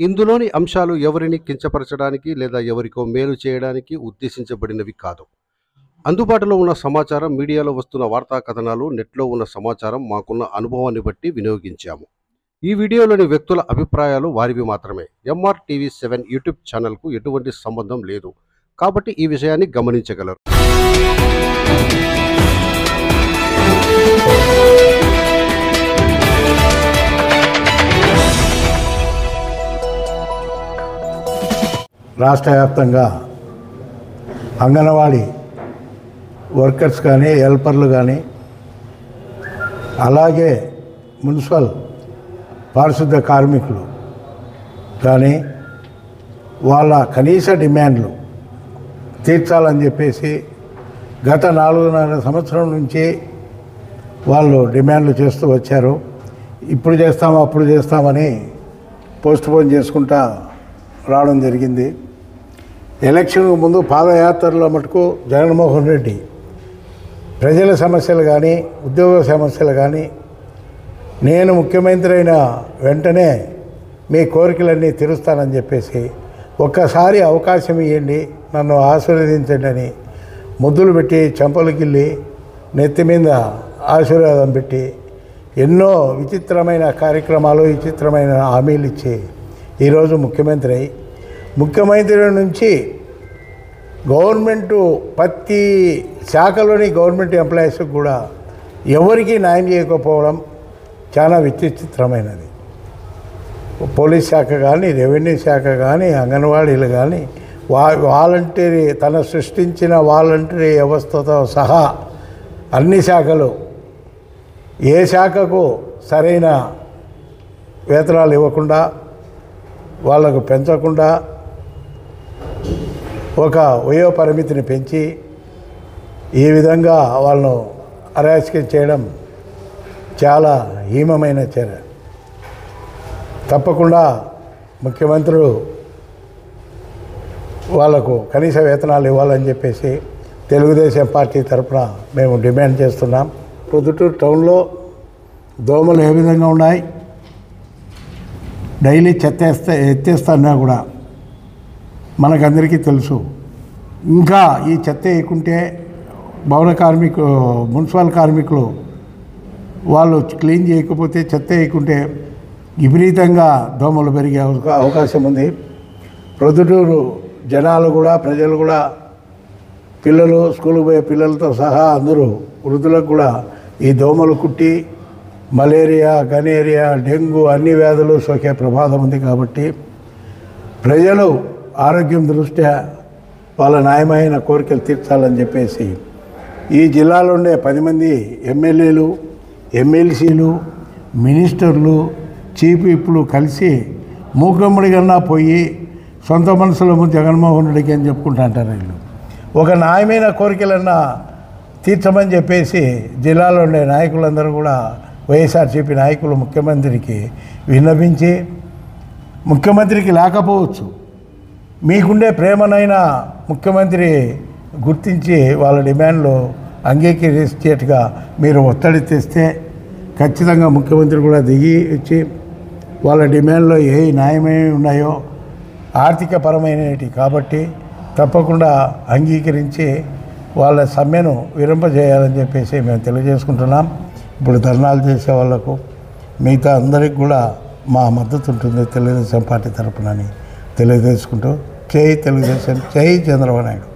ఇందులోని అంశాలు ఎవరిని కించపరచడానికి లేదా ఎవరికో మేలు చేయడానికి ఉద్దేశించబడినవి కాదు. అందుబాటులో ఉన్న సమాచారం, మీడియాలో వస్తున్న వార్తా కథనాలు, నెట్లో ఉన్న సమాచారం మాకున్న అనుభవాన్ని బట్టి వినియోగించాము. ఈ వీడియోలోని వ్యక్తుల అభిప్రాయాలు వారివి మాత్రమే. MRTV7 యూట్యూబ్ ఛానల్కు ఎటువంటి సంబంధం లేదు కాబట్టి ఈ విషయాన్ని గమనించగలరు. రాష్ట్ర వ్యాప్తంగా అంగన్వాడీ వర్కర్స్ కానీ, హెల్పర్లు కానీ, అలాగే మున్సిపల్ పారిశుద్ధ కార్మికులు కానీ వాళ్ళ కనీస డిమాండ్లు తీర్చాలని చెప్పేసి గత 4.5 సంవత్సరం నుంచి వాళ్ళు డిమాండ్లు చేస్తూ వచ్చారు. ఇప్పుడు చేస్తాము, అప్పుడు చేస్తామని పోస్ట్పోన్ చేసుకుంటా రావడం జరిగింది. ఎలక్షన్కు ముందు పాదయాత్రలో మటుకు జగన్మోహన్ రెడ్డి ప్రజల సమస్యలు కానీ, ఉద్యోగ సమస్యలు కానీ, నేను ముఖ్యమంత్రి అయిన వెంటనే మీ కోరికలన్నీ తీరుస్తానని చెప్పేసి ఒక్కసారి అవకాశం ఇవ్వండి, నన్ను ఆశీర్వదించండి అని ముద్దులు పెట్టి, చెంపలు గిల్లి, నెత్తి మీద ఆశీర్వాదం పెట్టి ఎన్నో విచిత్రమైన కార్యక్రమాలు, విచిత్రమైన హామీలు ఇచ్చి ఈరోజు ముఖ్యమంత్రి నుంచి గవర్నమెంటు ప్రతి శాఖలోని గవర్నమెంట్ ఎంప్లాయీస్కి కూడా ఎవరికీ న్యాయం చేయకపోవడం చాలా విచిత్రమైనది. పోలీస్ శాఖ కానీ, రెవెన్యూ శాఖ కానీ, అంగన్వాడీలు కానీ, వాలంటీరీ తన సృష్టించిన వాలంటీరీ వ్యవస్థతో సహా అన్ని శాఖలు ఏ శాఖకు సరైన వేతనాలు ఇవ్వకుండా, వాళ్లకు పెంచకుండా ఒక వయో పరిమితిని పెంచి ఈ విధంగా వాళ్ళను అరాచకం చేయడం చాలా హీనమైన చర్య. తప్పకుండా ముఖ్యమంత్రులు వాళ్లకు కనీస వేతనాలు ఇవ్వాలని చెప్పేసి తెలుగుదేశం పార్టీ తరఫున మేము డిమాండ్ చేస్తున్నాం. పొద్దుటూరు టౌన్లో దోమలు ఏ విధంగా ఉన్నాయి, డైలీ చెత్త ఎత్తేస్తున్నా కూడా మనకందరికీ తెలుసు. ఇంకా ఈ చెత్త వేయకుంటే మున్సిపల్ కార్మికులు వాళ్ళు క్లీన్ చేయకపోతే, చెత్త వేయకుంటే విపరీతంగా దోమలు పెరిగే అవకాశం ఉంది. ప్రొద్దుటూరు జనాలు కూడా, ప్రజలు కూడా, పిల్లలు, స్కూల్కి పోయే పిల్లలతో సహా అందరూ, వృద్ధులకు కూడా ఈ దోమలు కుట్టి మలేరియా, గనేరియా, డెంగ్యూ అన్ని వ్యాధులు సోకే ప్రమాదం ఉంది. కాబట్టి ప్రజలు ఆరోగ్యం దృష్ట్యా వాళ్ళ న్యాయమైన కోరికలు తీర్చాలని చెప్పేసి ఈ జిల్లాలో ఉండే 10 మంది ఎమ్మెల్యేలు, ఎమ్మెల్సీలు, మినిస్టర్లు, చీఫ్ విప్లు కలిసి మూకమ్మడి కన్నా పోయి సొంత మనసులో జగన్మోహన్ రెడ్డికి అని చెప్పుకుంటా అంటారు. వీళ్ళు ఒక న్యాయమైన కోరికలన్నా తీర్చమని చెప్పేసి జిల్లాలో ఉండే నాయకులందరూ కూడా, వైఎస్ఆర్సీపీ నాయకులు ముఖ్యమంత్రికి విన్నపించి, ముఖ్యమంత్రికి లేకపోవచ్చు, మీకుండే ప్రేమనైనా ముఖ్యమంత్రి గుర్తించి వాళ్ళ డిమాండ్లు అంగీకరించేట్టుగా మీరు ఒత్తిడి తెస్తే ఖచ్చితంగా ముఖ్యమంత్రి కూడా దిగి వచ్చి వాళ్ళ డిమాండ్లో ఏ న్యాయమేమి ఉన్నాయో ఆర్థికపరమైనవి కాబట్టి తప్పకుండా అంగీకరించి వాళ్ళ సమ్మెను విరింపజేయాలని చెప్పేసి మేము తెలియజేసుకుంటున్నాం. ఇప్పుడు ధర్నాలు చేసే వాళ్లకు, మిగతా అందరికి కూడా మా మద్దతు ఉంటుంది తెలుగుదేశం పార్టీ తరఫునని తెలియజేసుకుంటూ, జై తెలుగుదేశం, జై చంద్రబాబు నాయుడు.